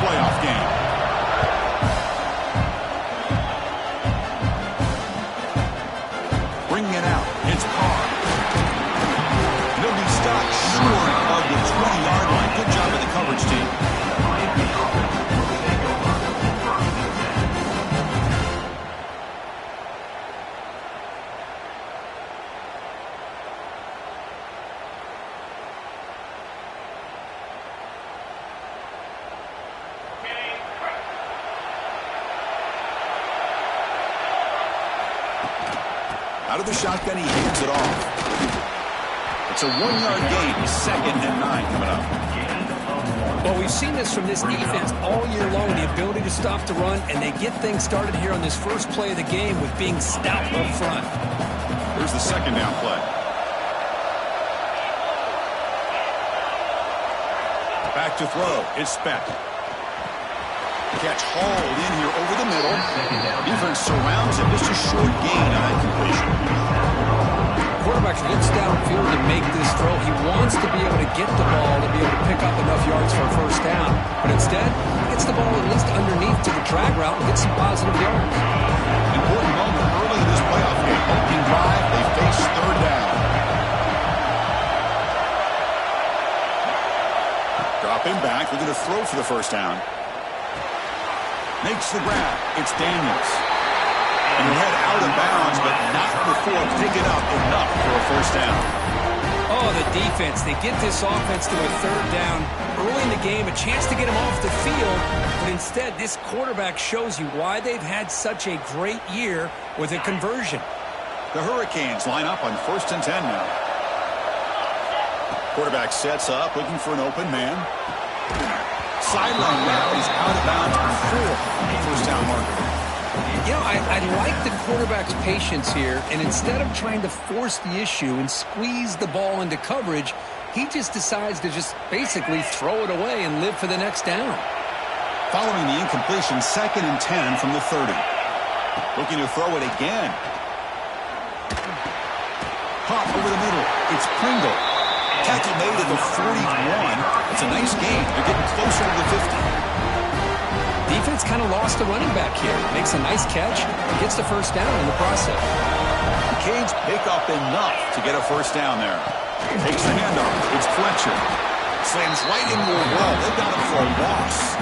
playoff game. Bringing it out. It's Carr. He'll be stopped short of the 20-yard line. Good job of the coverage team. Out of the shotgun, he hands it off. It's a 1-yard gain. 2nd and 9 coming up. Well, we've seen this from this defense all year long, the ability to stop the run, and they get things started here on this first play of the game with being stout up front. Here's the 2nd down play. Back to throw. It's Speck. Catch hauled in here over the middle. Defense surrounds him. Just a short gain on that completion. Quarterback looks downfield to make this throw. He wants to be able to get the ball to be able to pick up enough yards for a first down. But instead, he gets the ball at least underneath to the drag route and gets some positive yards. Important moment early in this playoff game. Opening drive, they face 3rd down. Dropping back. They're going to throw for the first down. Makes the grab. It's Daniels. And he'll head out of bounds, but not before picking up enough for a first down. Oh, the defense. They get this offense to a 3rd down. Early in the game, a chance to get him off the field. But instead, this quarterback shows you why they've had such a great year with a conversion. The Hurricanes line up on 1st and 10 now. Quarterback sets up, looking for an open man. Sideline now is out of bounds before the first down marker. You know, I like the quarterback's patience here, and instead of trying to force the issue and squeeze the ball into coverage, he just decides to just basically throw it away and live for the next down. Following the incompletion, 2nd and 10 from the 30. Looking to throw it again. Pop over the middle. It's Pringle. Tackle made at the 41. It's a nice gain. They're getting closer to the 50. Defense kind of lost the running back here. Makes a nice catch. Gets the first down in the process. The Canes pick up enough to get a first down there. Takes the handoff. It's Fletcher. Slams right into a wall. They've got him for a loss.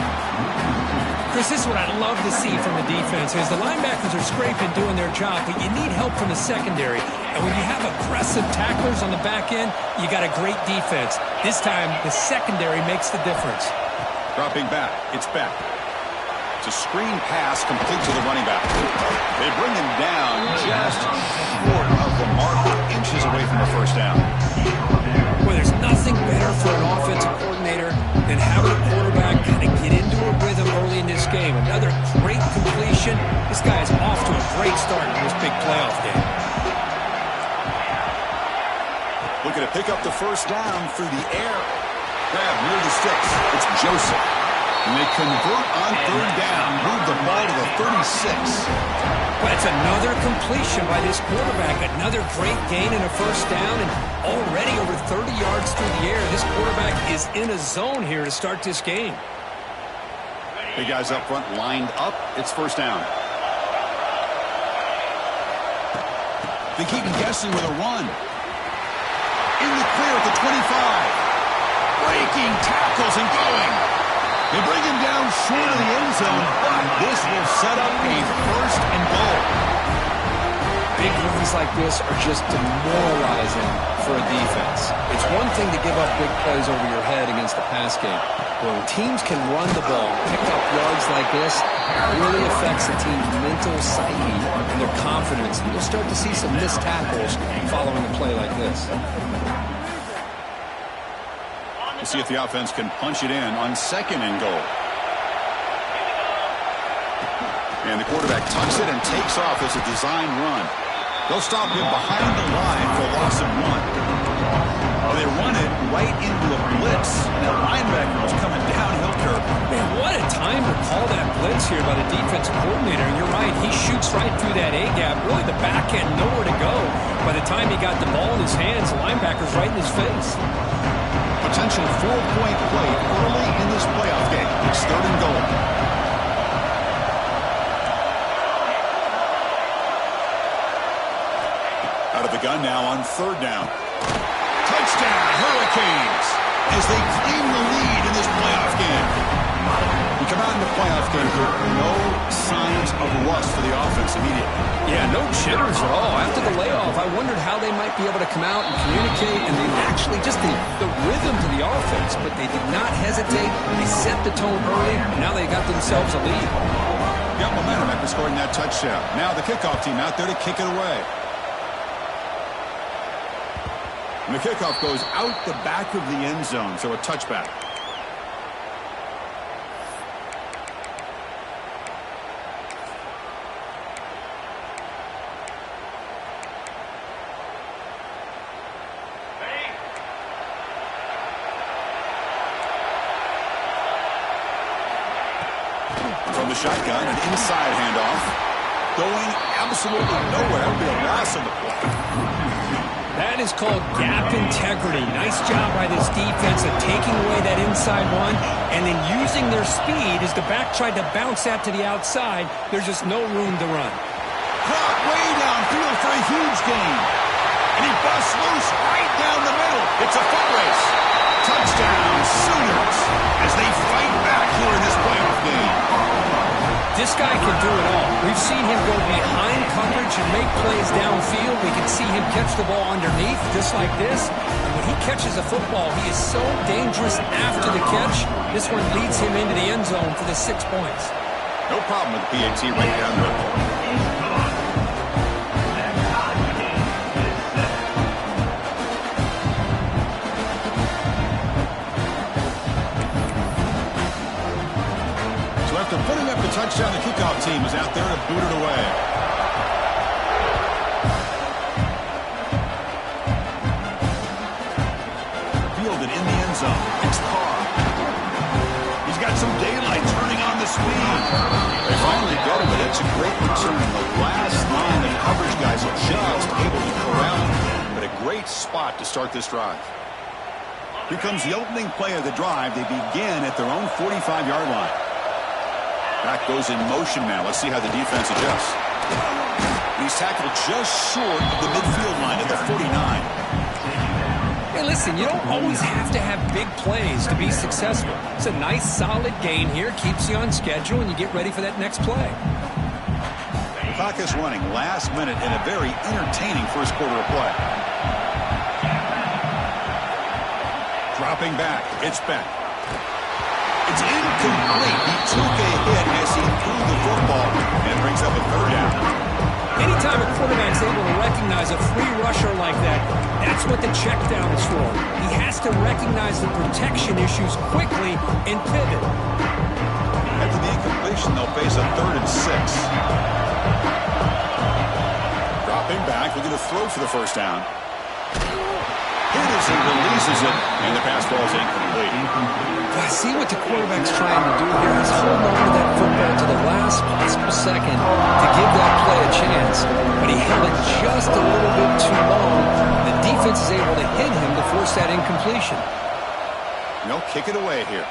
Chris, this is what I love to see from the defense is the linebackers are scraping, doing their job, but you need help from the secondary. And when you have aggressive tacklers on the back end, you got a great defense. This time, the secondary makes the difference. Dropping back. It's back. It's a screen pass complete to the running back. They bring him down just short of the marker, inches away from the first down. Well, there's nothing better for an offensive coordinator than having a quarterback kind of get into a rhythm early in this game. Another great completion. This guy is off to a great start in this big playoff game. Looking to pick up the first down through the air. Grab near the sticks. It's Joseph. And they convert on 3rd down. Move the ball to the 36. But it's another completion by this quarterback. Another great gain in a first down. And already over 30 yards through the air. This quarterback is in a zone here to start this game. Big guys up front lined up. It's first down. They keep him guessing with a run. In the clear at the 25. Breaking tackles and going. They bring him down short of the end zone, but this will set up a 1st and goal. Big runs like this are just demoralizing for a defense. It's one thing to give up big plays over your head against the pass game. When teams can run the ball, pick up yards like this, it really affects the team's mental psyche and their confidence. And you'll start to see some missed tackles following a play like this. We'll see if the offense can punch it in on 2nd and goal. And the quarterback tucks it and takes off as a design run. They'll stop him behind the line for a loss of 1. Well, they run it right into a blitz. And that linebacker was coming downhill curve. Man, what a time to call that blitz here by the defensive coordinator. And you're right, he shoots right through that A-gap. Really, the back end, nowhere to go. By the time he got the ball in his hands, the linebacker's right in his face. Potential 4-point play early in this playoff game. It's 3rd and goal. shotgun now on 3rd down. Touchdown, Hurricanes, as they claim the lead in this playoff game. We come out in the playoff game here, no signs of rust for the offense immediately. Yeah, no jitters at all. After the layoff, I wondered how they might be able to come out and communicate, and they actually just the rhythm to the offense, but they did not hesitate. They set the tone early, and now they got themselves a lead. Got momentum after scoring that touchdown. Now the kickoff team out there to kick it away. And the kickoff goes out the back of the end zone, so a touchback. From the shotgun, an inside handoff. Going absolutely nowhere. It'll be a loss on the play. That is called gap integrity. Nice job by this defense of taking away that inside run and then using their speed as the back tried to bounce that to the outside. There's just no room to run. Caught way downfield for a huge gain. And he busts loose right down the middle. It's a foot race. Touchdown, Sooners, as they fight back here in this playoff game. This guy can do it all. We've seen him go behind coverage and make plays downfield. We can see him catch the ball underneath, just like this. And when he catches a football, he is so dangerous after the catch. This one leads him into the end zone for the 6 points. No problem with the PAT right down the middle. After putting up the touchdown, the kickoff team is out there to boot it away. Fielded in the end zone. It's Carr. He's got some daylight turning on the speed. They finally get him, but it's a great return. The last line of coverage guys are just able to corral him. But a great spot to start this drive. Here comes the opening play of the drive. They begin at their own 45-yard line. Back goes in motion now. Let's see how the defense adjusts. He's tackled just short of the midfield line at the 49. Hey, listen, you don't always have to have big plays to be successful. It's a nice, solid gain here. Keeps you on schedule, and you get ready for that next play. Clock is running last minute in a very entertaining first quarter of play. Dropping back. It's Beck. It's incomplete. He took a hit as he threw the football and brings up a 3rd down. Anytime a quarterback's able to recognize a free rusher like that, that's what the check down is for. He has to recognize the protection issues quickly and pivot. After the incompletion, they'll face a 3rd and 6. Dropping back, looking to throw for the 1st down. Here as he releases it, and the pass ball is incomplete. I see what the quarterback's trying to do here. He's holding on to that football to the last possible second to give that play a chance. But he held it just a little bit too long. The defense is able to hit him to force that incompletion. They'll kick it away here.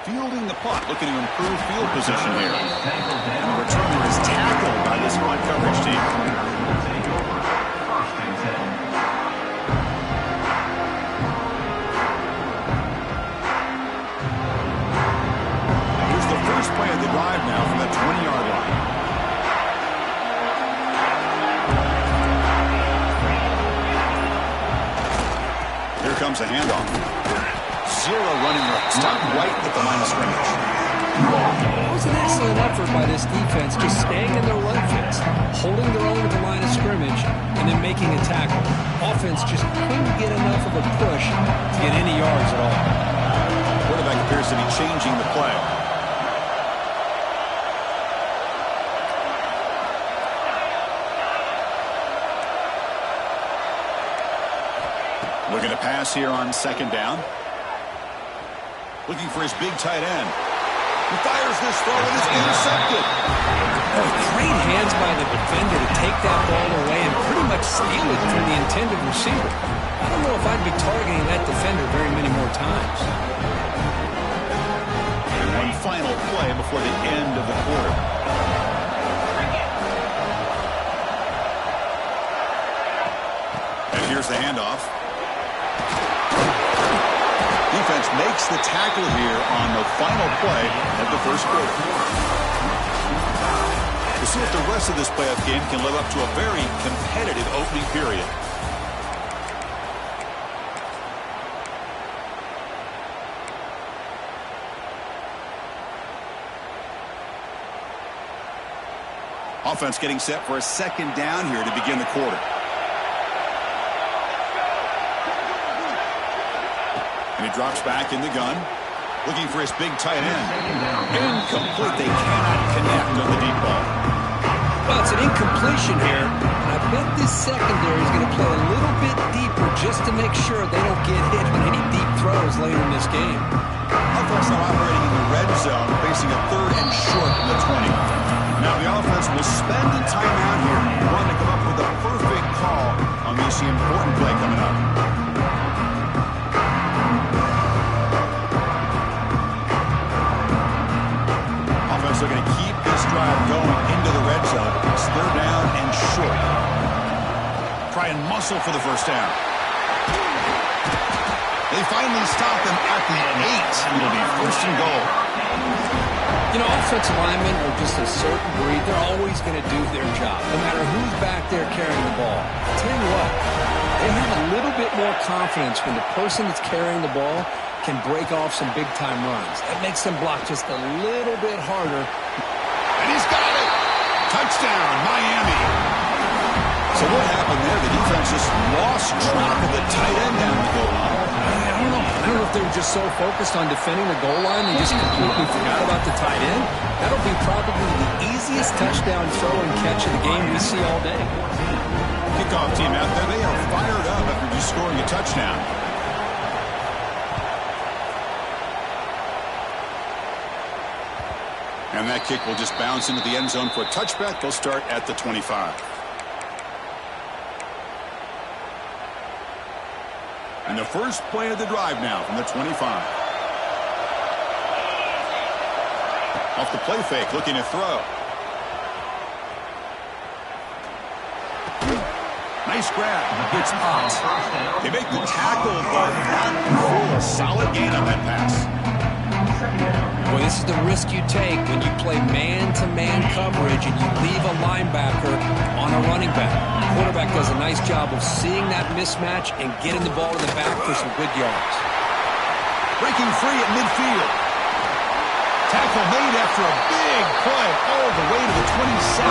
Fielding the punt, looking to improve field position here. And the returner is tackled by this one coverage team. Play of the drive now from the 20-yard line. Here comes a handoff. Zero running room. Stopped right at the line of scrimmage. It was an excellent effort by this defense, just staying in their run fits, holding their own at the line of scrimmage, and then making a tackle. Offense just couldn't get enough of a push to get any yards at all. Quarterback appears to be changing the play. Looking to pass here on 2nd down. Looking for his big tight end. He fires this throw and it's intercepted. Oh, great hands by the defender to take that ball away and pretty much steal it from the intended receiver. I don't know if I'd be targeting that defender very many more times. And one final play before the end of the quarter. handoff. Defense makes the tackle here on the final play of the first quarter. We'll see if the rest of this playoff game can live up to a very competitive opening period. Offense getting set for a second down here to begin the quarter. And he drops back in the gun, looking for his big tight end. Incomplete. They cannot connect on the deep ball. Well, it's an incompletion here, and I bet this secondary is going to play a little bit deeper just to make sure they don't get hit on any deep throws later in this game. Offense now operating in the red zone, facing a 3rd and short from the 20. Now the offense will spend the timeout here, wanting to come up with a perfect call on this important play coming up. Offense looking to keep this drive going into the red zone. It's 3rd down and short. Try and muscle for the first down. They finally stop him at the 8. It'll be 1st and goal. You know, offensive linemen are just a certain breed. They're always going to do their job, no matter who's back there carrying the ball. I'll tell you what, they have a little bit more confidence when the person that's carrying the ball can break off some big-time runs. That makes them block just a little bit harder. And he's got it! Touchdown, Miami! So what happened there? The defense just lost track of the tight end down the goal line. I don't know if they were just so focused on defending the goal line they just completely forgot about the tight end. That'll be probably the easiest touchdown throw and catch of the game we see all day. Kickoff team out there, they are fired up after just scoring a touchdown. And that kick will just bounce into the end zone for a touchback. They'll start at the 25. And the first play of the drive now from the 25. Off the play fake, looking to throw. Nice grab. It's hot. They make the tackle, but not before a solid gain on that pass. Boy, this is the risk you take when you play man-to-man coverage and you leave a linebacker on a running back. The quarterback does a nice job of seeing that mismatch and getting the ball to the back for some good yards. Breaking free at midfield. Tackle made after a big play all the way to the 27.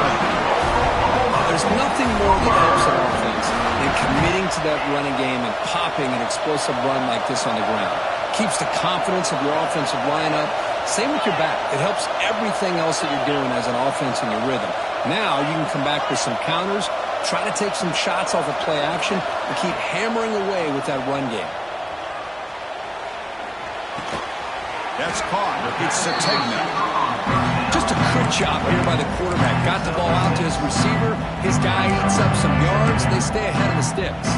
There's nothing more that helps an offense than committing to that running game and popping an explosive run like this on the ground. Keeps the confidence of your offensive lineup. Same with your back. It helps everything else that you're doing as an offense in your rhythm. Now you can come back with some counters, try to take some shots off of play action, and keep hammering away with that run game. That's caught. It's Sategna. Just a good job here by the quarterback. Got the ball out to his receiver. His guy eats up some yards. They stay ahead of the sticks.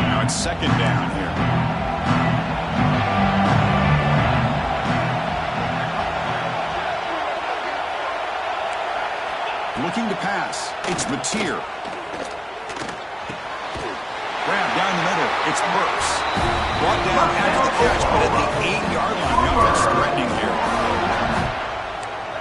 Now it's 2nd down here. Looking to pass. It's Mateer. Grab down the middle. It's Burks. Brought down after the catch, but at the 8-yard line. The offense threatening here.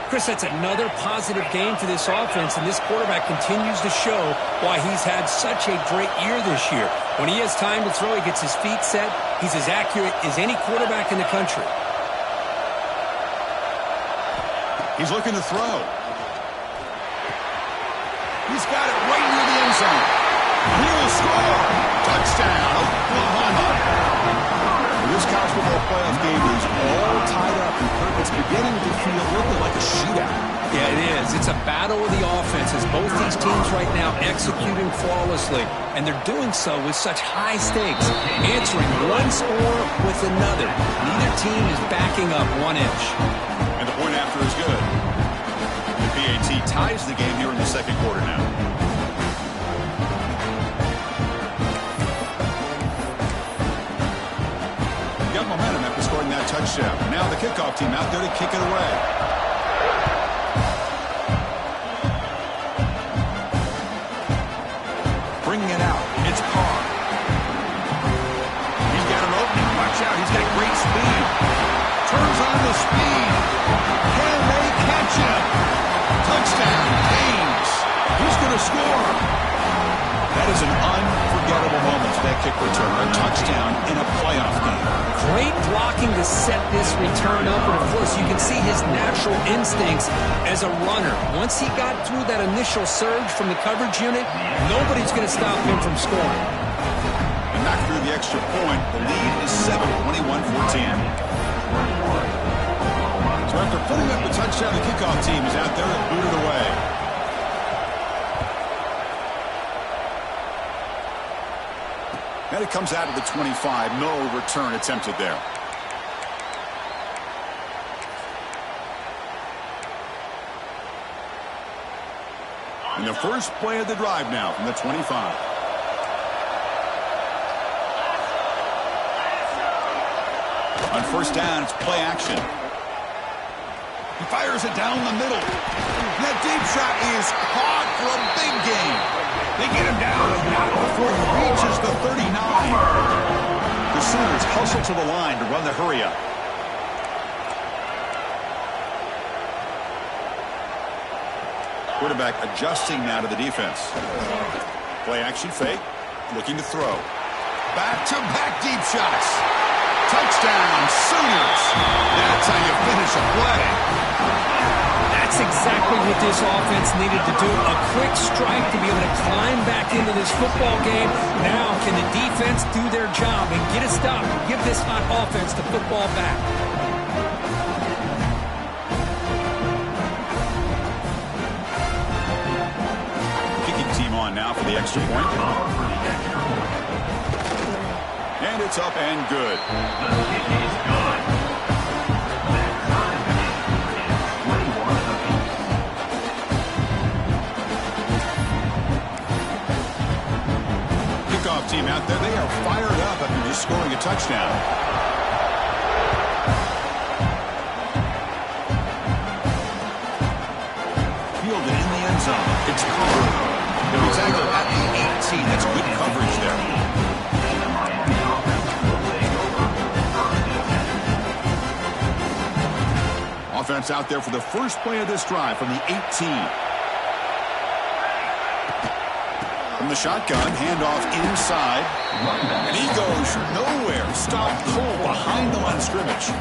Chris, that's another positive game for this offense, and this quarterback continues to show why he's had such a great year this year. When he has time to throw, he gets his feet set. He's as accurate as any quarterback in the country. He's looking to throw. He's got it right near the end zone. He will score. Touchdown, Oklahoma. This college football playoff game is all tied up, and it's beginning to feel a little bit like a shootout. Yeah, it is. It's a battle of the offenses. Both these teams right now executing flawlessly, and they're doing so with such high stakes, answering one score with another. Neither team is backing up 1 inch. And the point after is good. The PAT ties the game here in the second quarter now. Got momentum after scoring that touchdown. Now the kickoff team out there to kick it away. speed. Can they catch him? Touchdown, Canes. Who's going to score? That is an unforgettable moment for that kick return. A touchdown in a playoff game. Great blocking to set this return up, and of course you can see his natural instincts as a runner. Once he got through that initial surge from the coverage unit, nobody's going to stop him from scoring. And knocked through the extra point. The lead is 7, 21-14. So after putting up the touchdown, the kickoff team is out there and booted away. And it comes out of the 25. No return attempted there. And the first play of the drive now from the 25. On first down, it's play action. He fires it down the middle. And that deep shot is caught for a big gain. They get him down now before he reaches the 39. The Sooners hustle to the line to run the hurry-up. Quarterback adjusting now to the defense. Play action fake. Looking to throw. Back-to-back deep shots. Touchdown, Sooners. That's how you finish a play. That's exactly what this offense needed to do. A quick strike to be able to climb back into this football game. Now, can the defense do their job and get a stop and give this hot offense the football back? Kicking team on now for the extra point. And it's up and good. The kick is good. Kickoff team out there, they are fired up after just scoring a touchdown. Fielded in the end zone. It's covered. They'll be tackled at the 18. That's good coverage there. Offense out there for the first play of this drive from the 18. From the shotgun, handoff inside. And he goes nowhere. Stopped cold behind the line of scrimmage.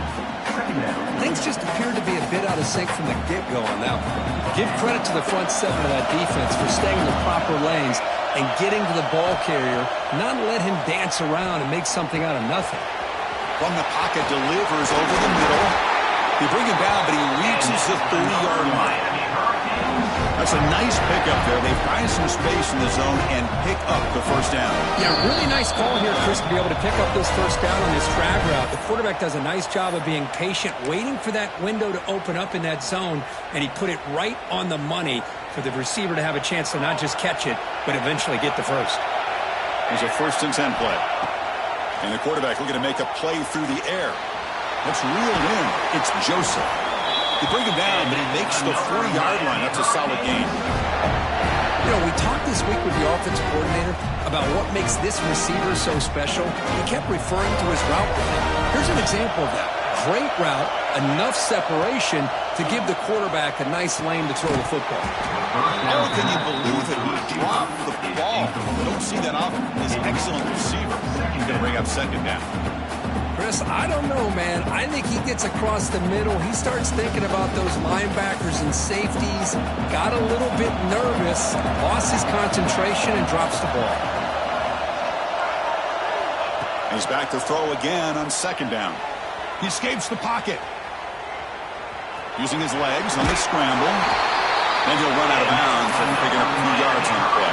Things just appeared to be a bit out of sync from the get-go on that one. Give credit to the front seven of that defense for staying in the proper lanes and getting to the ball carrier, not let him dance around and make something out of nothing. From the pocket, delivers over the middle. They bring him down, but he reaches the 30-yard line. That's a nice pickup there. They find some space in the zone and pick up the first down. Yeah, really nice call here, Chris, to be able to pick up this first down on this drag route. The quarterback does a nice job of being patient, waiting for that window to open up in that zone, and he put it right on the money for the receiver to have a chance to not just catch it, but eventually get the first. There's a 1st and 10 play. And the quarterback looking to make a play through the air. Let's reel in. It's Joseph. They bring him down, but he makes the 40-yard line. That's a solid gain. You know, we talked this week with the offensive coordinator about what makes this receiver so special. He kept referring to his route running. Here's an example of that. Great route, enough separation to give the quarterback a nice lane to throw the football. How can you believe it? He dropped the ball. You don't see that often. This excellent receiver. He's going to bring up second down. Chris, I don't know, man. I think he gets across the middle. He starts thinking about those linebackers and safeties. Got a little bit nervous, lost his concentration, and drops the ball. He's back to throw again on second down. He escapes the pocket. Using his legs on the scramble. And he'll run out of bounds and picking up a few yards on the play.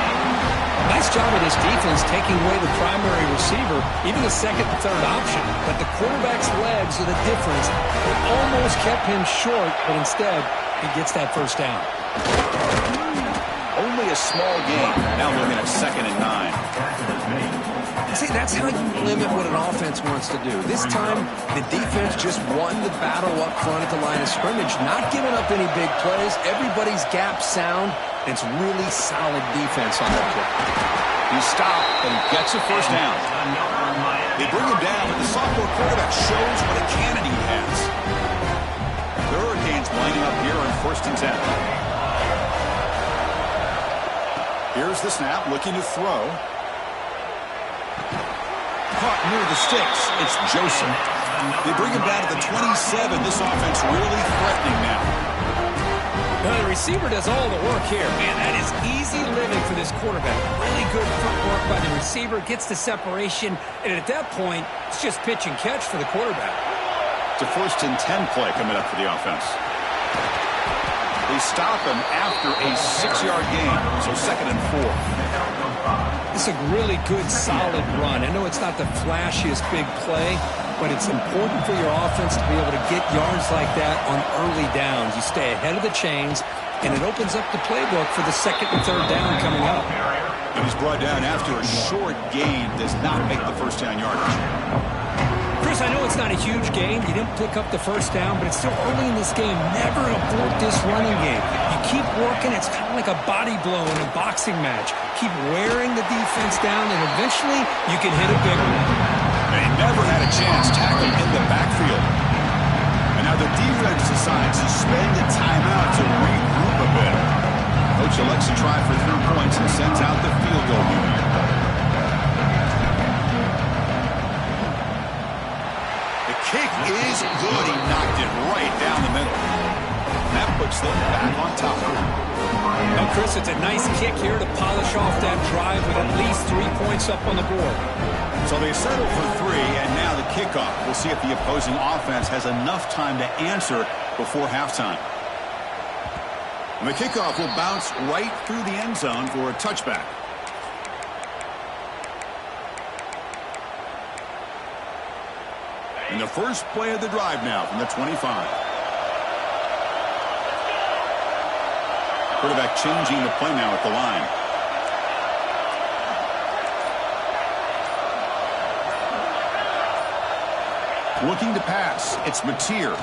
Nice job of this defense taking away the primary receiver, even the second and third option. But the quarterback's legs are the difference. They almost kept him short, but instead, he gets that first down. Only a small gain. Now looking at 2nd and 9. See, that's how you limit what an offense wants to do. This time, the defense just won the battle up front at the line of scrimmage, not giving up any big plays. Everybody's gap sound. It's really solid defense on that play. He stopped and gets a first down. They bring him down, but the sophomore quarterback shows what a cannon he has. The Hurricanes lining up here on 1st and 10. Here's the snap, looking to throw. Caught near the sticks. It's Joseph. They bring him down to the 27. This offense really threatening now. Well, the receiver does all the work here. Man, that is easy living for this quarterback. Really good footwork by the receiver. Gets the separation. And at that point, it's just pitch and catch for the quarterback. It's a 1st and 10 play coming up for the offense. They stop him after a 6-yard gain. So 2nd and 4. It's a really good, solid run. I know it's not the flashiest big play, but it's important for your offense to be able to get yards like that on early downs. You stay ahead of the chains, and it opens up the playbook for the 2nd and 3rd down coming up. And he's brought down after a short gain. Does not make the first down yardage. Chris, I know it's not a huge gain. You didn't pick up the first down, but it's still early in this game. Never abort this running game. You keep working. It's kind of like a body blow in a boxing match. Keep wearing the defense down, and eventually you can hit a big one. They never had a chance tackled in the backfield. And now the defense decides to spend a timeout to regroup a bit. Coach elects to try for 3 points and sends out the field goal unit. The kick is good. He knocked it right down the middle. That puts them back on top. Now, Chris, it's a nice kick here to polish off that drive with at least 3 points up on the board. So they settle for 3, and now the kickoff. We'll see if the opposing offense has enough time to answer before halftime. And the kickoff will bounce right through the end zone for a touchback. And the first play of the drive now from the 25. Quarterback changing the play now at the line. Looking to pass. It's Mateer.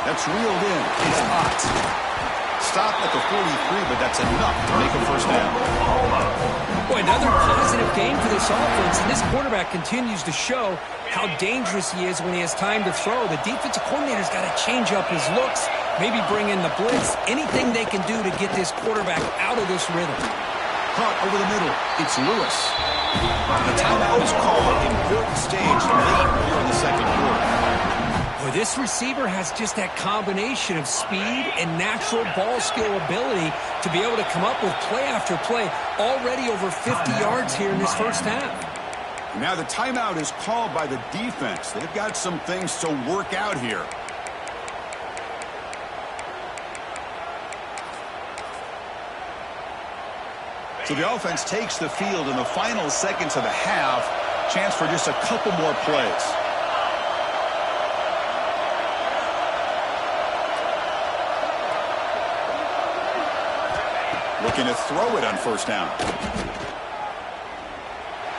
That's reeled in. It's hot. Stop at the 43, but that's enough to make a first down. Boy, another positive game for this offense, and this quarterback continues to show how dangerous he is when he has time to throw. The defensive coordinator's got to change up his looks, maybe bring in the blitz, anything they can do to get this quarterback out of this rhythm. Caught over the middle. It's Lewis. The timeout is called. Important stage late here in the 2nd quarter. Boy, this receiver has just that combination of speed and natural ball skill ability to be able to come up with play after play. Already over 50 yards here in this first half. Now the timeout is called by the defense. They've got some things to work out here. So the offense takes the field in the final seconds of the half. Chance for just a couple more plays. Looking to throw it on first down.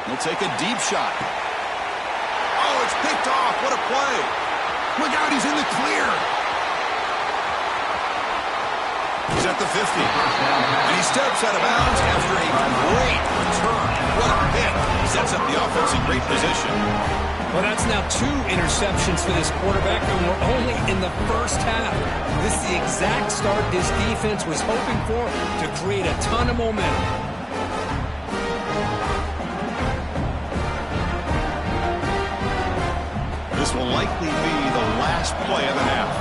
He'll take a deep shot. Oh, it's picked off. What a play. Look out, he's in the clear. He's at the 50. And he steps out of bounds after a great return. What a pick. Sets up the offense in great position. Well, that's now 2 interceptions for this quarterback, and we're only in the first half. This is the exact start this defense was hoping for to create a ton of momentum. This will likely be the last play of the half.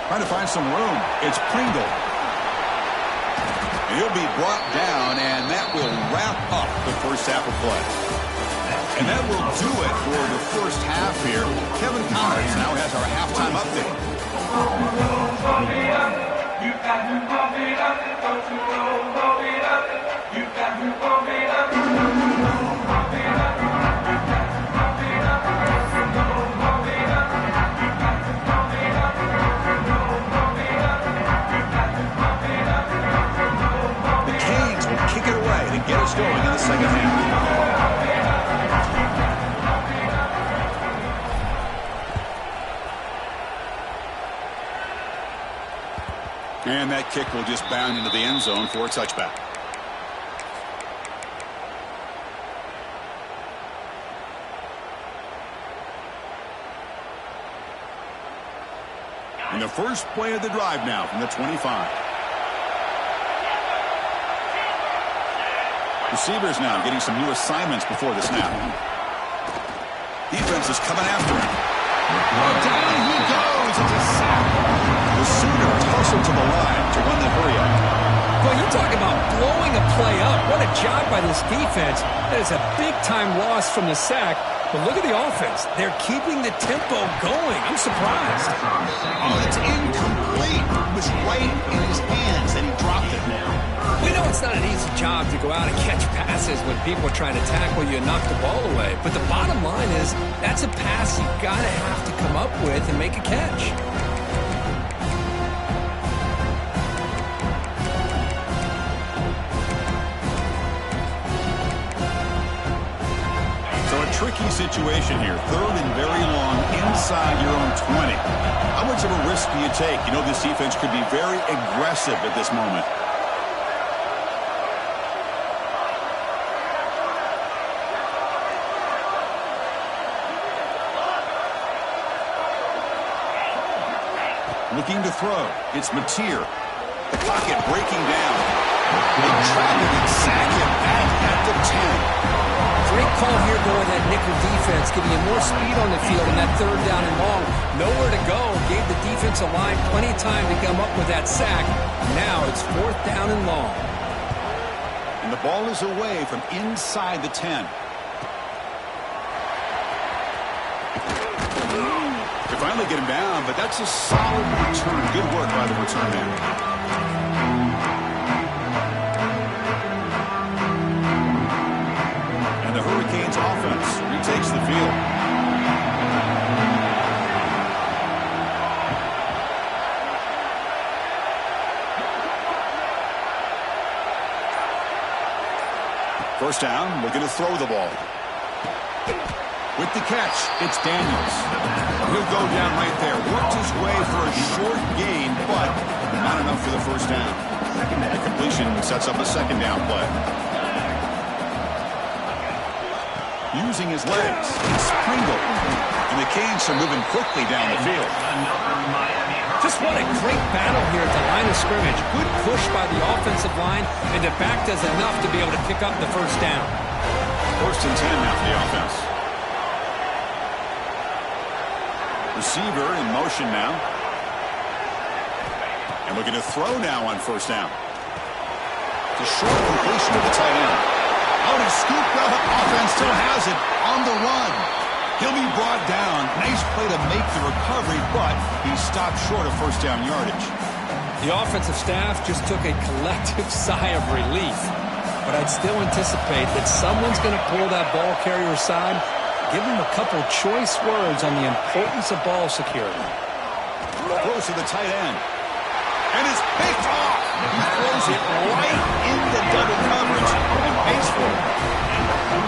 Trying to find some room. It's Pringle. He'll be brought down, and that will wrap up the first half of play. And that will do it for the first half here. Kevin Connors now has our halftime update. Get us going in the second half. And that kick will just bound into the end zone for a touchback. And the first play of the drive now from the 25. Receivers now getting some new assignments before the snap. Defense is coming after him. Down he goes. It's a sack. The Sooners hustle to the line to run the hurry up. Well, you talk about blowing a play up. What a job by this defense. That is a big-time loss from the sack. But look at the offense. They're keeping the tempo going. I'm surprised. Oh, it's incomplete. It was right in his hands, and he dropped it now. We know it's not an easy job to go out and catch passes when people are trying to tackle you and knock the ball away. But the bottom line is that's a pass you got to have to come up with and make a catch. So a tricky situation here. 3rd and very long inside your own 20. How much of a risk do you take? You know this defense could be very aggressive at this moment. Looking to throw. It's Mateer. The pocket breaking down. They trap him and sack him back at the 10. Great call here going that nickel defense, giving you more speed on the field in that 3rd down and long. Nowhere to go. Gave the defensive line plenty of time to come up with that sack. Now it's 4th down and long. And the ball is away from inside the 10. They finally get him down, but that's a solid return. Good work by the return man. And the Hurricanes offense retakes the field. First down, looking to throw the ball. With the catch, it's Daniels. He'll go down right there. Worked his way for a short gain, but not enough for the first down. The completion sets up a 2nd down play. Using his legs, it's Pringle. And the Canes are moving quickly down the field. Just what a great battle here at the line of scrimmage. Good push by the offensive line, and the back does enough to be able to pick up the first down. 1st and 10 now for the offense. Receiver in motion now. And looking to throw now on 1st down. It's a short completion to the tight end. Oh, he scooped up. Offense still has it on the run. He'll be brought down. Nice play to make the recovery, but he stopped short of 1st down yardage. The offensive staff just took a collective sigh of relief. But I'd still anticipate that someone's going to pull that ball carrier aside. Give him a couple choice words on the importance of ball security. Throws to the tight end. And it's picked off. He throws it right in the double coverage and pays for it.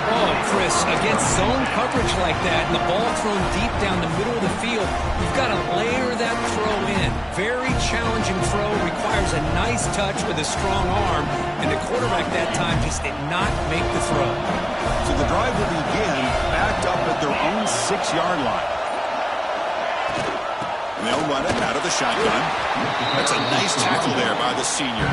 Oh, Chris, against zone coverage like that and the ball thrown deep down the middle of the field, you've got to layer that throw in. Very challenging throw, requires a nice touch with a strong arm, and the quarterback that time just did not make the throw. So the drive will begin backed up at their own 6-yard line. And they'll run it out of the shotgun. That's a nice tackle there by the senior.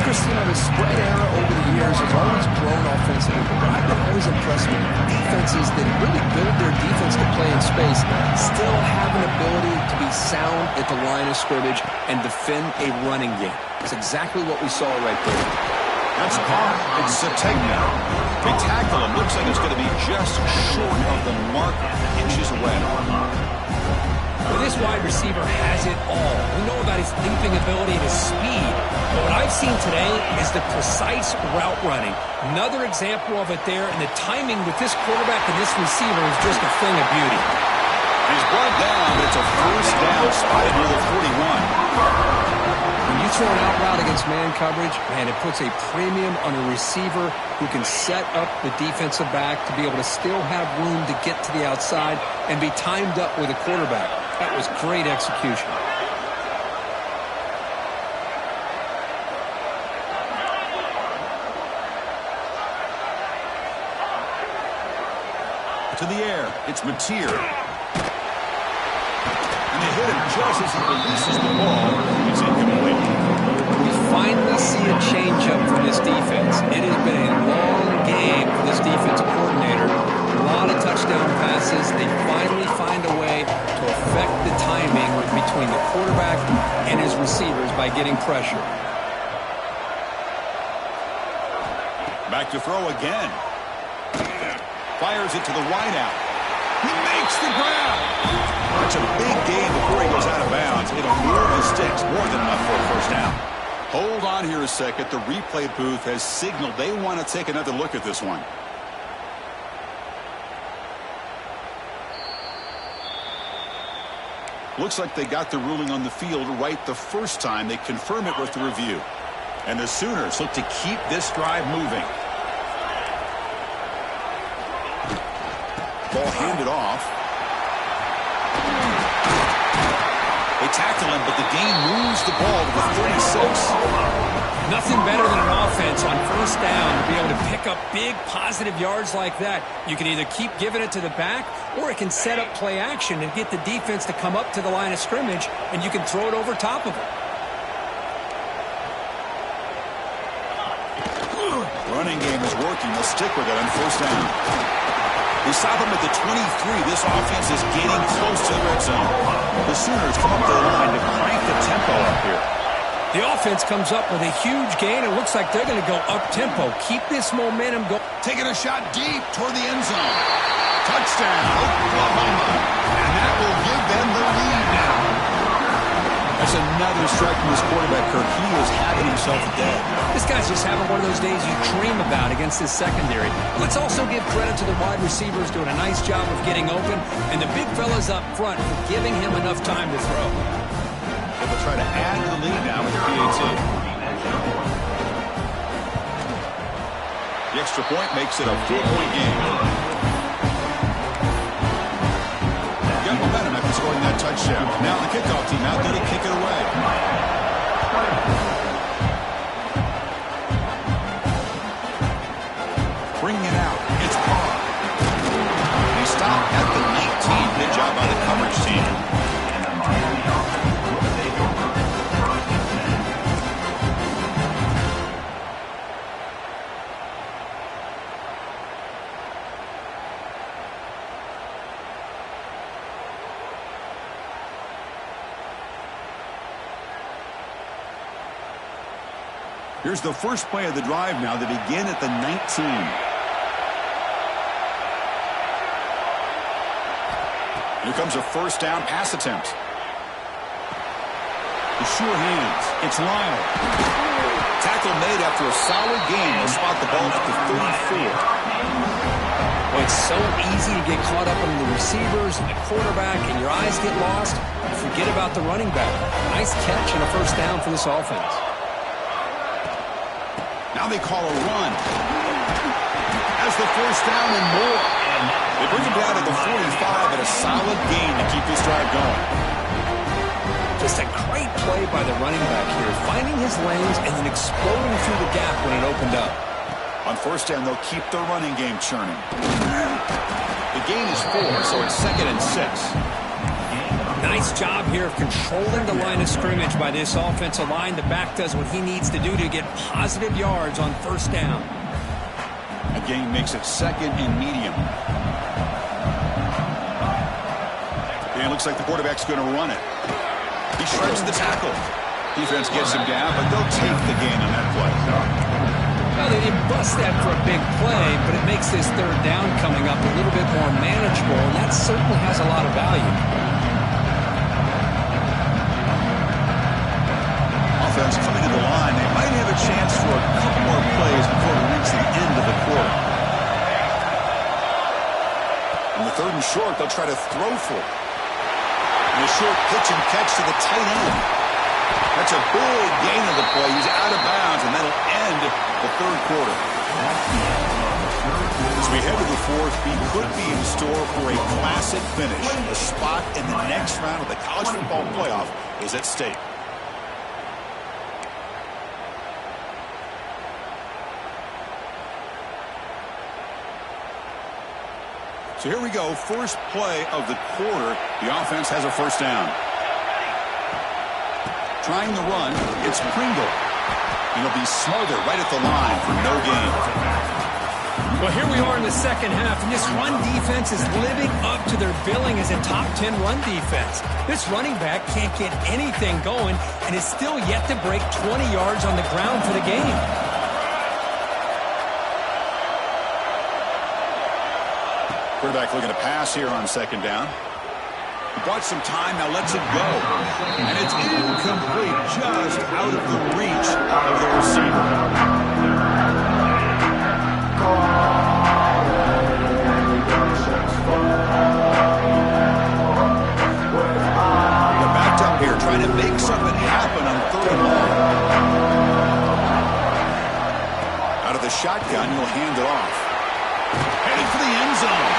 Chris, you know, the spread era over the years has always grown offensively, but I've been always impressed with defenses that really build their defense to play in space, still have an ability to be sound at the line of scrimmage and defend a running game. It's exactly what we saw right there. That's caught. It's Sategna. They tackle him. Looks like it's going to be just short of the mark, inches away. Well, this wide receiver has it all. We know about his leaping ability and his speed. But what I've seen today is the precise route running. Another example of it there, and the timing with this quarterback and this receiver is just a thing of beauty. He's brought down. It's a 1st down, spotted near the 41. When you throw an out route against man coverage, man, it puts a premium on a receiver who can set up the defensive back to be able to still have room to get to the outside and be timed up with a quarterback. That was great execution. To the air, it's Mateer. And And they hit him just as he releases the ball. It's incomplete. We finally see a change-up from this defense. It has been a long game for this defensive coordinator. A lot of touchdown passes. They finally find a way to affect the timing between the quarterback and his receivers by getting pressure. Back to throw again. Fires it to the wideout. He makes the grab. That's a big gain before he goes out of bounds. It'll move the sticks, more than enough for a first down. Hold on here a second. The replay booth has signaled they want to take another look at this one. Looks like they got the ruling on the field right the first time. They confirm it with the review. And the Sooners look to keep this drive moving. Ball handed off. They tackle him, but the gain moves the ball to the 36. Nothing better than an offense on first down to be able to pick up big positive yards like that. You can either keep giving it to the back, or it can set up play action and get the defense to come up to the line of scrimmage, and you can throw it over top of it. Running game is working. They'll stick with it on first down. They stop him at the 23. This offense is getting close to the red zone. The Sooners come up to the line to crank the tempo up here. The offense comes up with a huge gain. It looks like they're going to go up-tempo. Keep this momentum going. Taking a shot deep toward the end zone. Touchdown, Oklahoma. And that will give them the lead now. That's another strike from his quarterback, Kirk. He is having himself a day. This guy's just having one of those days you dream about against his secondary. Let's also give credit to the wide receivers doing a nice job of getting open, and the big fellas up front for giving him enough time to throw. They will try to add to the lead now with the PAT. The extra point makes it a 4-point game. Got momentum after scoring that touchdown. Now the kickoff team out there to kick it away. Bringing it out. It's Parr. He stopped at the 19. Good job by the coverage team. Here's the first play of the drive now. They begin at the 19. Here comes a first down pass attempt. The sure hands. It's Lyle. Tackle made after a solid gain. They'll spot the ball at the 34. Well, it's so easy to get caught up in the receivers and the quarterback, and your eyes get lost. Forget about the running back. Nice catch and a first down for this offense. Now they call a run. As the first down and more. They bring him down to the 45 at a solid gain to keep this drive going. Just a great play by the running back here, finding his lanes and then exploding through the gap when it opened up. On first down, they'll keep their running game churning. The gain is 4, so it's 2nd and 6. Nice job here of controlling the line of scrimmage by this offensive line. The back does what he needs to do to get positive yards on first down. A gain makes it 2nd and medium. And it looks like the quarterback's going to run it. He shreds the tackle. Defense gets him down, but they'll take the gain on that play. Well, they didn't bust that for a big play, but it makes this third down coming up a little bit more manageable, and that certainly has a lot of value. Offense coming to the line. They might have a chance for a couple more plays before we reach the end of the quarter. On the 3rd and short, they'll try to throw for it. And a short pitch and catch to the tight end. That's a big gain of the play. He's out of bounds, and that'll end the 3rd quarter. As we head to the 4th, we could be in store for a classic finish. A spot in the next round of the college football playoff is at stake. So here we go, first play of the quarter. The offense has a first down. trying the run. It's Pringle. It'll be smothered right at the line for no gain. Well, here we are in the second half, and this run defense is living up to their billing as a top 10 run defense. This running back can't get anything going and is still yet to break 20 yards on the ground for the game. Quarterback looking to pass here on second down. He bought some time, now lets it go. And it's incomplete, just out of the reach of the receiver. They're backed up here, trying to make something happen on third and long. Out of the shotgun, you'll hand it off. Headed for the end zone.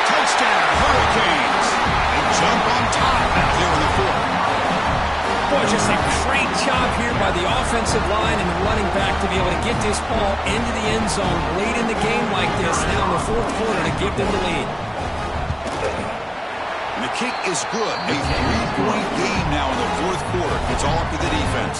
Touchdown, Hurricanes. They jump on top out here in the fourth. Boy, just a great job here by the offensive line and the running back to be able to get this ball into the end zone late in the game like this, now in the fourth quarter, to give them the lead. And the kick is good. A 3-point game now in the fourth quarter. It's all up to the defense.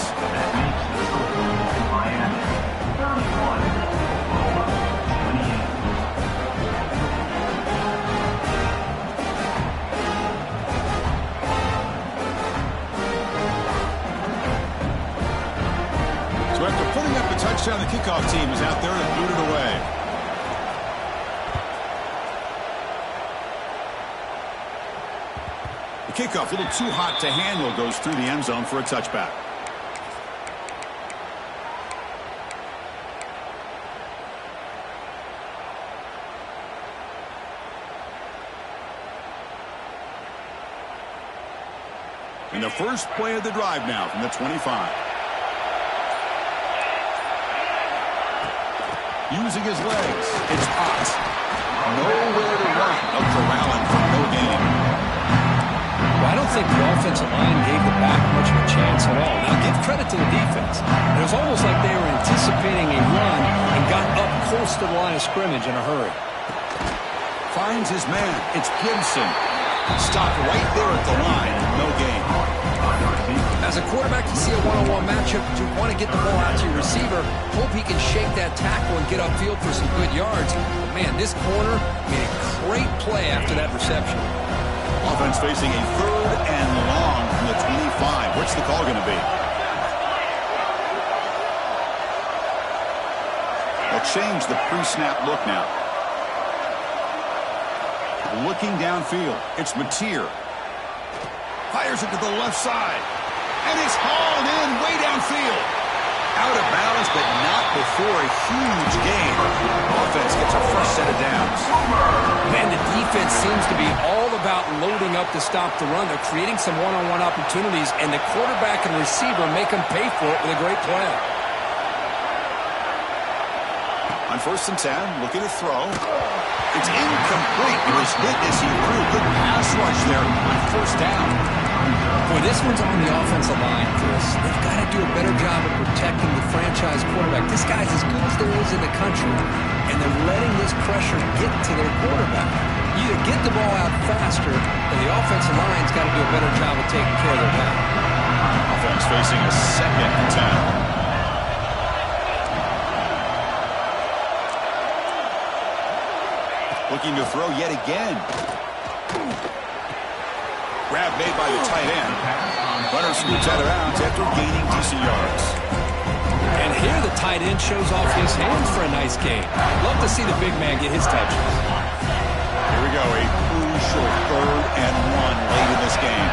After putting up a touchdown, the kickoff team is out there to boot it away. The kickoff, a little too hot to handle, goes through the end zone for a touchback. And the first play of the drive now from the 25. Using his legs. It's hot. Nowhere to run. Up to Allen for no gain. Well, I don't think the offensive line gave the back much of a chance at all. Now, give credit to the defense. It was almost like they were anticipating a run and got up close to the line of scrimmage in a hurry. Finds his man. It's Gibson. Stopped right there at the line. No gain. As a quarterback, you see a one-on-one matchup, you want to get the ball out to your receiver, hope he can shake that tackle and get upfield for some good yards. But man, this corner made a great play after that reception. Offense facing a third and long from the 25. What's the call going to be? They'll change the pre-snap look now. Looking downfield, it's Mateer. Fires it to the left side. And it's hauled in way downfield. Out of balance, but not before a huge gain. Offense gets a fresh set of downs. Man, the defense seems to be all about loading up to stop the run. They're creating some one-on-one opportunities, and the quarterback and receiver make them pay for it with a great play. On 1st and 10, looking to throw. It's incomplete. It was hit as he threw. Good pass rush there on 1st down. Boy, this one's on the offensive line, Chris. They've got to do a better job of protecting the franchise quarterback. This guy's as good as there is in the country, and they're letting this pressure get to their quarterback. You either get the ball out faster, or the offensive line's got to do a better job of taking care of their back. Offense facing a 2nd and 10. Looking to throw yet again. Grab made by the tight end. Runner scoots out of bounds after gaining decent yards. And here the tight end shows off his hands for a nice game. Love to see the big man get his touches. Here we go, a crucial 3rd and 1 late in this game.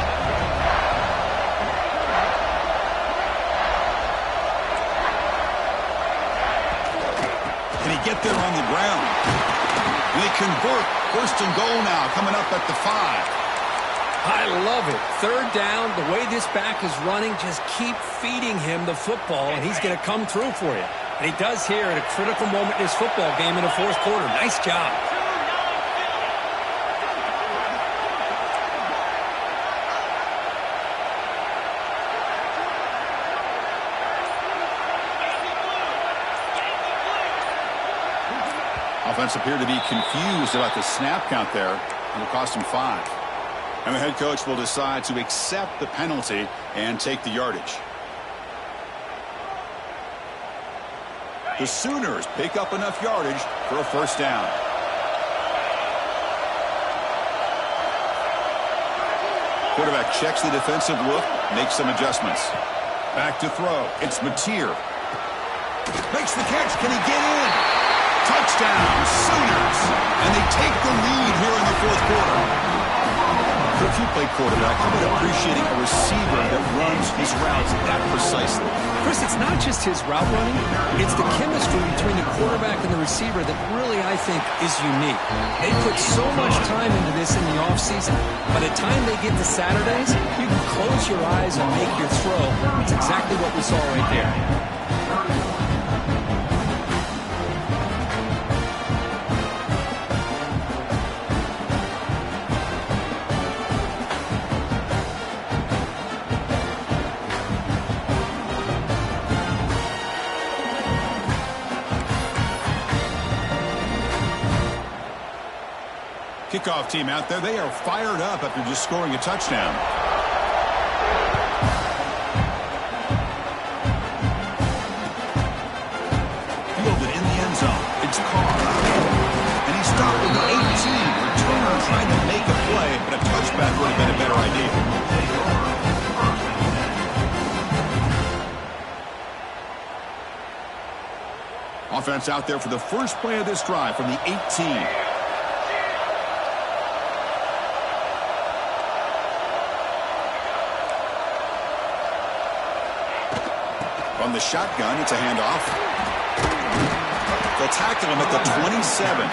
Can he get there on the ground? And they convert. 1st and goal now, coming up at the 5. I love it. 3rd down, the way this back is running, just keep feeding him the football, and he's going to come through for you. And he does here at a critical moment in this football game in the 4th quarter. Nice job. Offense appeared to be confused about the snap count there. It'll cost him 5. And the head coach will decide to accept the penalty and take the yardage. The Sooners pick up enough yardage for a first down. Quarterback checks the defensive look, makes some adjustments. Back to throw. It's Mateer. Makes the catch. Can he get in? Touchdown, Sooners. And they take the lead here in the fourth quarter. If you play quarterback, how about appreciating a receiver that runs his routes that precisely? Chris, it's not just his route running. It's the chemistry between the quarterback and the receiver that really, I think, is unique. They put so much time into this in the offseason. By the time they get to Saturdays, you can close your eyes and make your throw. It's exactly what we saw right there. Kickoff team out there, they are fired up after just scoring a touchdown. Fielded in the end zone. It's Carr. And he stopped at the 18. Returner trying to make a play, but a touchback would have been a better idea. Offense out there for the first play of this drive from the 18. From the shotgun, it's a handoff. They'll tackle him at the 27.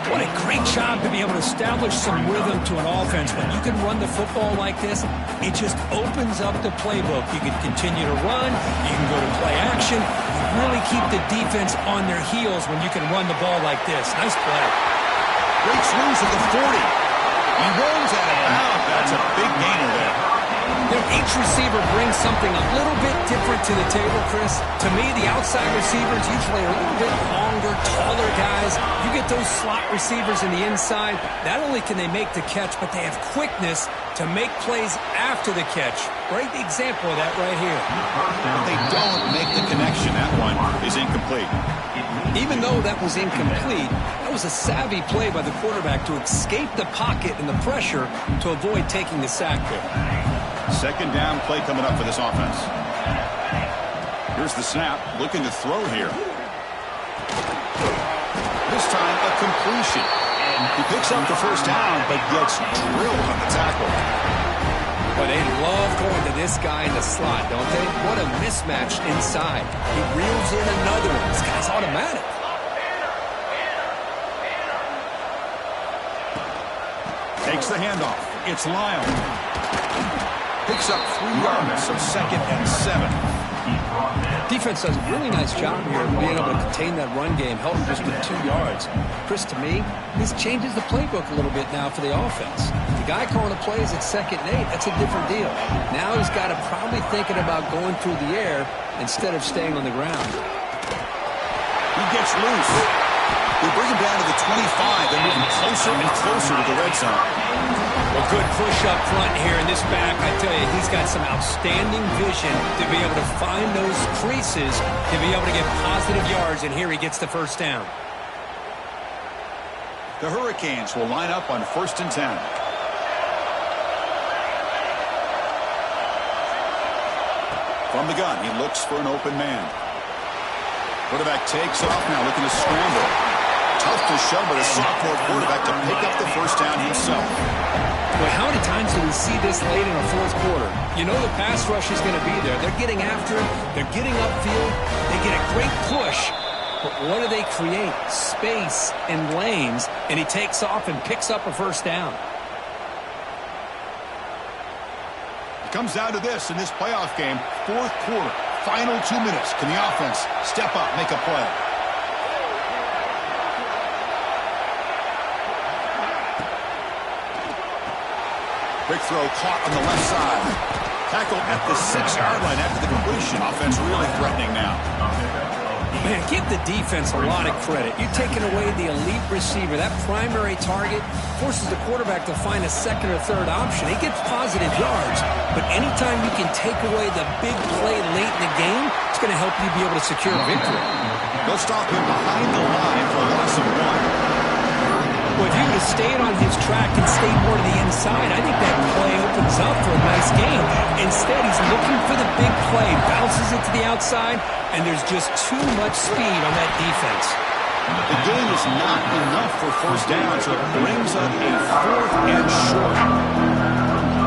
What a great job to be able to establish some rhythm to an offense. When you can run the football like this, it just opens up the playbook. You can continue to run. You can go to play action. You really keep the defense on their heels when you can run the ball like this. Nice play. Breaks loose at the 40. He rolls out of bounds. That's a big gainer there. Each receiver brings something a little bit different to the table, Chris. To me, the outside receivers usually are a little bit longer, taller guys. You get those slot receivers in the inside. Not only can they make the catch, but they have quickness to make plays after the catch. Great example of that right here. But they don't make the connection. That one is incomplete. Even though that was incomplete, that was a savvy play by the quarterback to escape the pocket and the pressure to avoid taking the sack there. Second down play coming up for this offense. Here's the snap, looking to throw here. This time a completion. He picks up the first down, but gets drilled on the tackle. Well, they love going to this guy in the slot, don't they? What a mismatch inside. He reels in another one. This guy's automatic. Takes the handoff. It's Lyle. Picks up 3 yards, so 2nd and 7. Defense does a really nice job here of being able to contain that run game, held him just to 2 yards. Chris, to me, this changes the playbook a little bit now for the offense. The guy calling the plays at 2nd and 8, that's a different deal. Now he's got to probably thinking about going through the air instead of staying on the ground. He gets loose. They bring him down to the 25. They're moving closer and closer to the red zone. A good push up front here in this back. I tell you, he's got some outstanding vision to be able to find those creases, to be able to get positive yards, and here he gets the first down. The Hurricanes will line up on 1st and 10. From the gun, he looks for an open man. Quarterback takes off now, looking to scramble. Tough to shove by the sophomore quarterback to pick up the first down himself. Boy, how many times do we see this late in a fourth quarter? You know the pass rush is going to be there. They're getting after him. They're getting upfield. They get a great push. But what do they create? Space and lanes. And he takes off and picks up a first down. It comes down to this in this playoff game. Fourth quarter. Final 2 minutes. Can the offense step up, make a play? Quick throw caught on the left side. Tackle at the 6-yard line after the completion. Offense really threatening now. Man, give the defense a lot of credit. You're taking away the elite receiver. That primary target forces the quarterback to find a second or third option. He gets positive yards, but anytime you can take away the big play late in the game, it's going to help you be able to secure a victory. They'll stop him behind the line for a loss of 1. Well, if you would have stayed on his track and stayed more to the inside, I think that play opens up for a nice game. Instead, he's looking for the big play, bounces it to the outside, and there's just too much speed on that defense. The game is not enough for first down, so it brings up a 4th and short.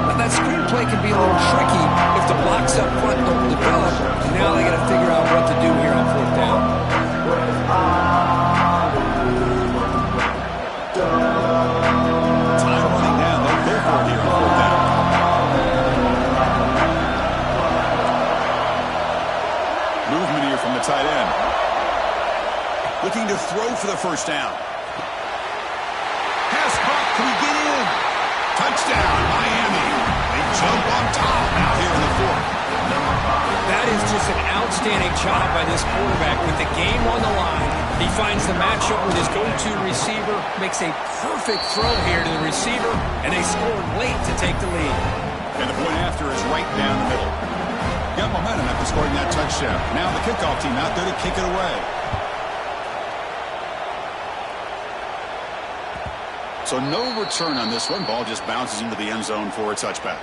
Well, that screenplay can be a little tricky if the blocks up front don't develop. Now they got to figure out what to do here on 4th down. Time running down. They'll go for it here on 4th down. Movement here from the tight end. Looking to throw for the first down. Pass caught. Can he get in? Touchdown, Miami. They jump on top now here in the 4th. That is just an outstanding job by this quarterback with the game on the line. He finds the matchup with his go-to receiver, makes a perfect throw here to the receiver, and they scored late to take the lead. And the point after is right down the middle. Got momentum after scoring that touchdown. Now the kickoff team out there to kick it away. So no return on this one. Ball just bounces into the end zone for a touchback.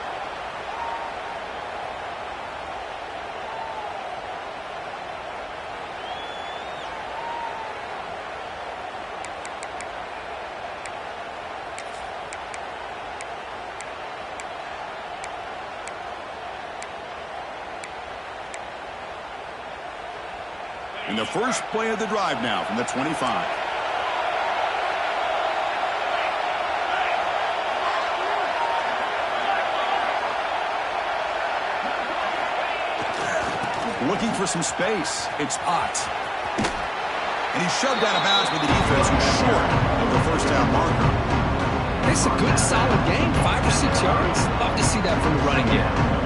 In the first play of the drive now from the 25. Looking for some space. It's Ott. And he's shoved out of bounds with the defense who's short of the first down marker. It's a good, solid game, 5 or 6 yards. Love to see that from the running game.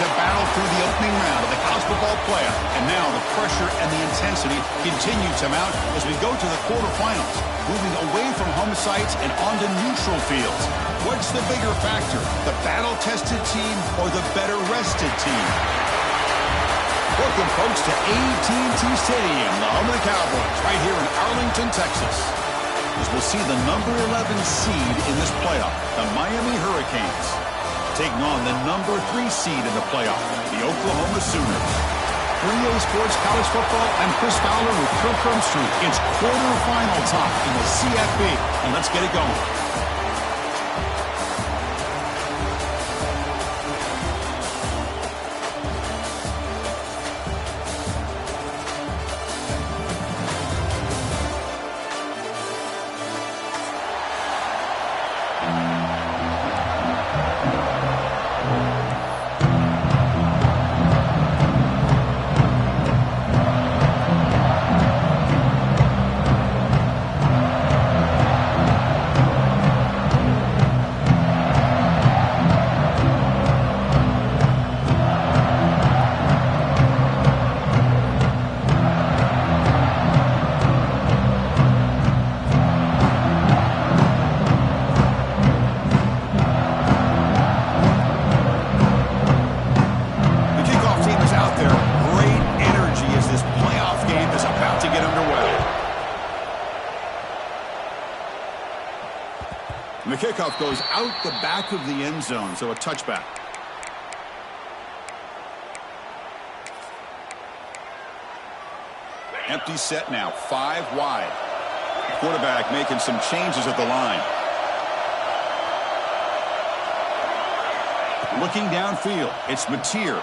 to battle through the opening round of the college football playoff. And now the pressure and the intensity continue to mount as we go to the quarterfinals, moving away from home sites and onto neutral fields. What's the bigger factor, the battle-tested team or the better-rested team? Welcome, folks, to AT&T Stadium, the home of the Cowboys, right here in Arlington, Texas. As we'll see the number 11 seed in this playoff, the Miami Hurricanes, taking on the number 3 seed in the playoff, the Oklahoma Sooners. For EA Sports College Football, I'm Chris Fowler with Kirk Herbstreit. It's quarterfinal time in the CFB, and let's get it going. The kickoff goes out the back of the end zone, so a touchback. Empty set now, 5 wide. Quarterback making some changes at the line. Looking downfield, it's Mateer.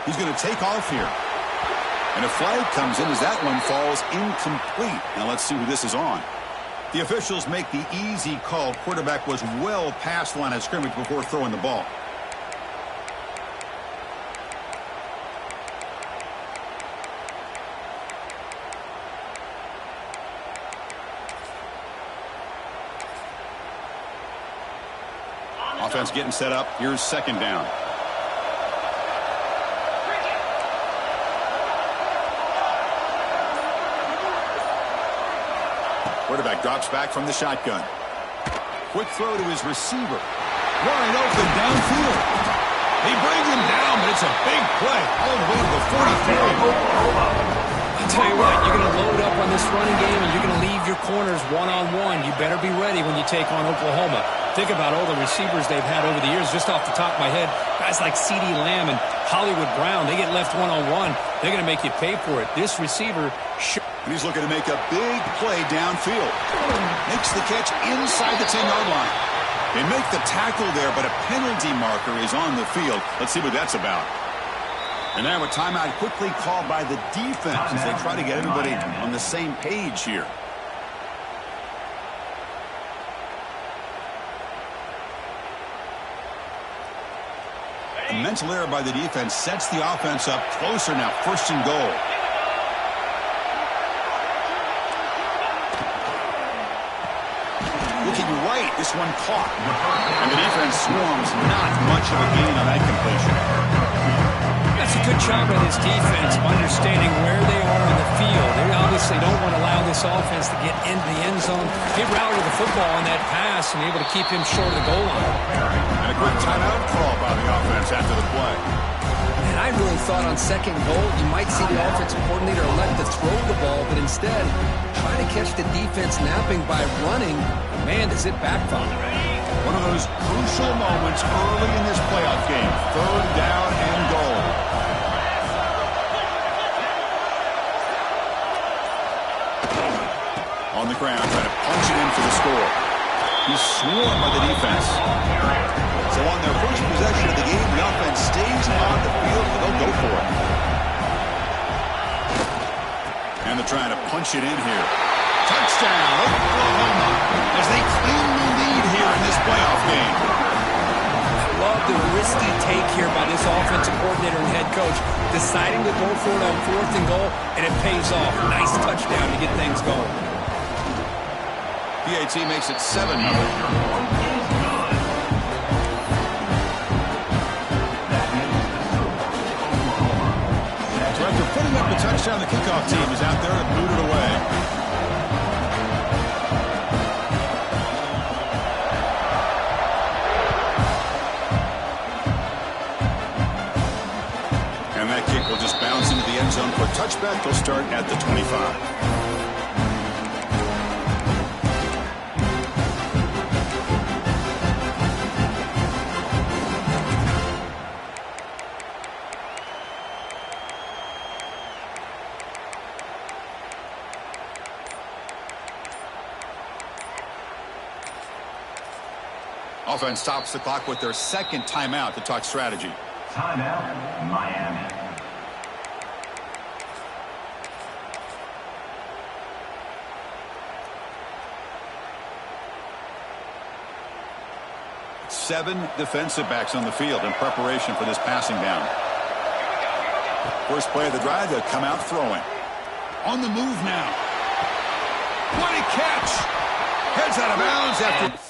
He's going to take off here. And a flag comes in as that one falls incomplete. Now let's see who this is on. The officials make the easy call. Quarterback was well past the line of scrimmage before throwing the ball. Offense getting set up. Here's second down. Quarterback drops back from the shotgun. Quick throw to his receiver. Wide open downfield. They bring him down, but it's a big play. All the way to the 43. I'll tell you what, you're going to load up on this running game, and you're going to leave your corners one-on-one. You better be ready when you take on Oklahoma. Think about all the receivers they've had over the years. Just off the top of my head, guys like CeeDee Lamb and Hollywood Brown, they get left one-on-one. They're going to make you pay for it. This receiver... And he's looking to make a big play downfield. Makes the catch inside the 10-yard line. They make the tackle there, but a penalty marker is on the field. Let's see what that's about. And now a timeout quickly called by the defense as they try to get everybody on the same page here. A mental error by the defense sets the offense up closer now. First and goal. Looking right, this one caught. And the defense swarms, not much of a gain on that completion. That's a good job by this defense, understanding where they are in the field. They obviously don't want to allow this offense to get into the end zone. They routed the football on that pass and able to keep him short of the goal line. And a quick timeout call by the offense after the play. And I really thought on second goal, you might see the offensive coordinator elect to throw the ball, but instead try to catch the defense napping by running. Man, does it backfire. One of those crucial moments early in this playoff game. Third down and goal. On the ground, trying to punch it in for the score. He's swarmed by the defense. So on their first possession of the game, the offense stays on the field, and they'll go for it. And they're trying to punch it in here. Touchdown, Oklahoma, as they claim the lead here in this playoff game. I love the risky take here by this offensive coordinator and head coach, deciding to go for it on fourth and goal, and it pays off. Nice touchdown to get things going. PAT makes it 7-0. touchdown. The kickoff team is out there to boot it away. And that kick will just bounce into the end zone for a touchback. They'll start at the 25. Offense stops the clock with their second timeout to talk strategy. Timeout, Miami. Seven defensive backs on the field in preparation for this passing down. First play of the drive, they'll come out throwing. On the move now. What a catch! Heads out of bounds after